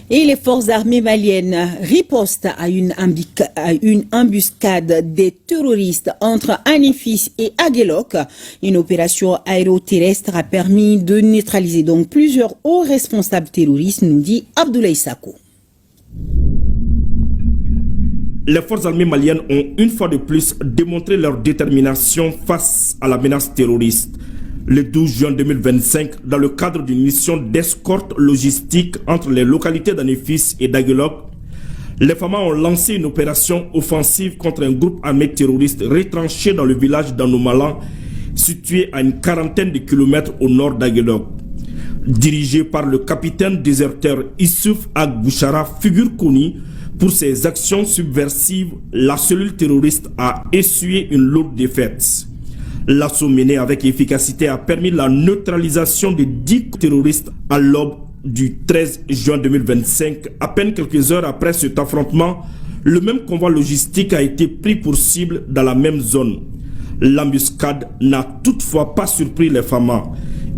Et les forces armées maliennes ripostent à une embuscade des terroristes entre Anifis et Aguelok. Une opération aéroterrestre a permis de neutraliser donc plusieurs hauts responsables terroristes, nous dit Abdoulaye Sako. Les forces armées maliennes ont une fois de plus démontré leur détermination face à la menace terroriste. Le 12 juin 2025, dans le cadre d'une mission d'escorte logistique entre les localités d'Anifis et d'Aguelok, les FAMA ont lancé une opération offensive contre un groupe armé terroriste retranché dans le village d'Anoumala, situé à une quarantaine de kilomètres au nord d'Aguelok. Dirigé par le capitaine déserteur Issouf Agbouchara, figure connue pour ses actions subversives, la cellule terroriste a essuyé une lourde défaite. L'assaut mené avec efficacité a permis la neutralisation de 10 terroristes à l'aube du 13 juin 2025. À peine quelques heures après cet affrontement, le même convoi logistique a été pris pour cible dans la même zone. L'embuscade n'a toutefois pas surpris les FAMA.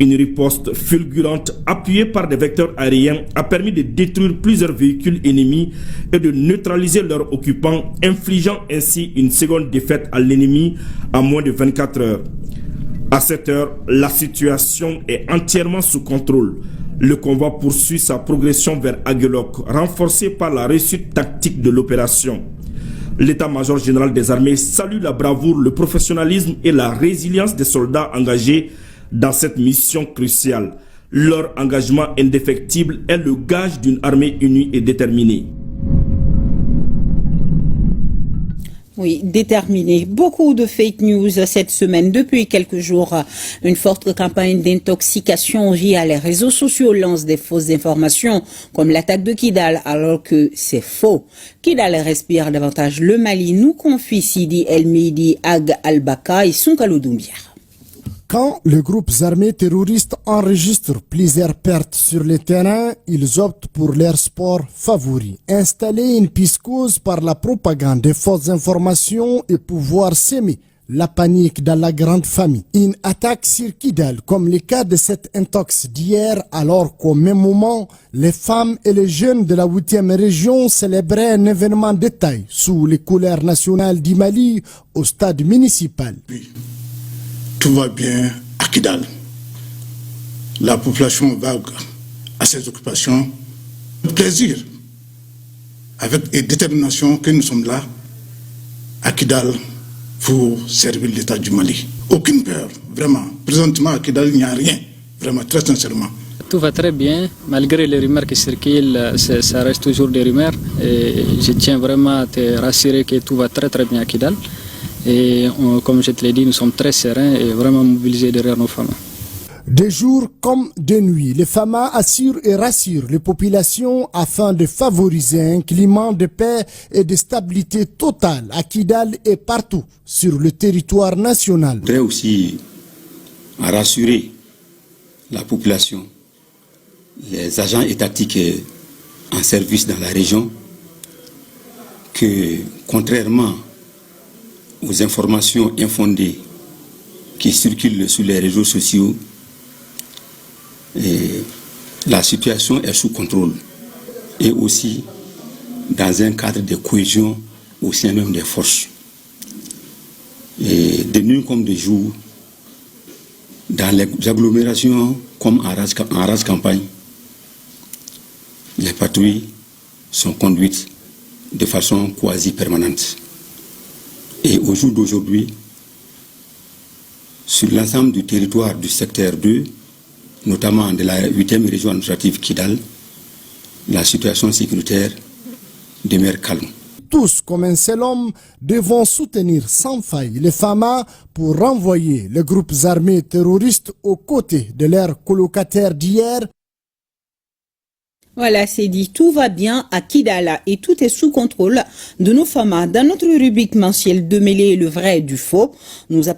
Une riposte fulgurante appuyée par des vecteurs aériens a permis de détruire plusieurs véhicules ennemis et de neutraliser leurs occupants, infligeant ainsi une seconde défaite à l'ennemi en moins de 24 heures. À cette heure, la situation est entièrement sous contrôle. Le convoi poursuit sa progression vers Aguelok, renforcé par la réussite tactique de l'opération. L'état-major général des armées salue la bravoure, le professionnalisme et la résilience des soldats engagés dans cette mission cruciale. Leur engagement indéfectible est le gage d'une armée unie et déterminée. Oui, déterminée. Beaucoup de fake news cette semaine. Depuis quelques jours, une forte campagne d'intoxication via les réseaux sociaux lance des fausses informations, comme l'attaque de Kidal, alors que c'est faux. Kidal respire davantage le Mali, nous confie Sidi El Mehdi Ag Al-Baka et Soukalo Doumbia. Quand les groupes armés terroristes enregistrent plusieurs pertes sur le terrain, ils optent pour leur sport favori. Installer une piscose par la propagande des fausses informations et pouvoir s'aimer la panique dans la grande famille. Une attaque sur Kidal, comme le cas de cette intox d'hier, alors qu'au même moment, les femmes et les jeunes de la 8e région célébraient un événement de taille sous les couleurs nationales du Mali au stade municipal. Oui. Tout va bien à Kidal. La population va à ses occupations. Plaisir, avec détermination que nous sommes là à Kidal pour servir l'État du Mali. Aucune peur, vraiment. Présentement à Kidal, il n'y a rien, vraiment, très sincèrement. Tout va très bien, malgré les rumeurs qui circulent, ça reste toujours des rumeurs. Et je tiens vraiment à te rassurer que tout va très bien à Kidal. Et comme je te l'ai dit, nous sommes très sereins et vraiment mobilisés derrière nos FAMA. De jour comme de nuit, les FAMA assurent et rassurent les populations afin de favoriser un climat de paix et de stabilité totale à Kidal et partout sur le territoire national. Je voudrais aussi rassurer la population, les agents étatiques en service dans la région, que contrairement aux informations infondées qui circulent sur les réseaux sociaux, et la situation est sous contrôle et aussi dans un cadre de cohésion au sein même des forces. Et de nuit comme de jour, dans les agglomérations comme en race campagne, les patrouilles sont conduites de façon quasi permanente. Et au jour d'aujourd'hui, sur l'ensemble du territoire du secteur 2, notamment de la 8e région administrative Kidal, la situation sécuritaire demeure calme. Tous, comme un seul homme, devront soutenir sans faille les FAMA pour renvoyer les groupes armés terroristes aux côtés de leurs colocataires d'hier. Voilà, c'est dit, tout va bien à Kidal et tout est sous contrôle de nos FAMA. Dans notre rubrique mensuelle de mêler le vrai du faux, nous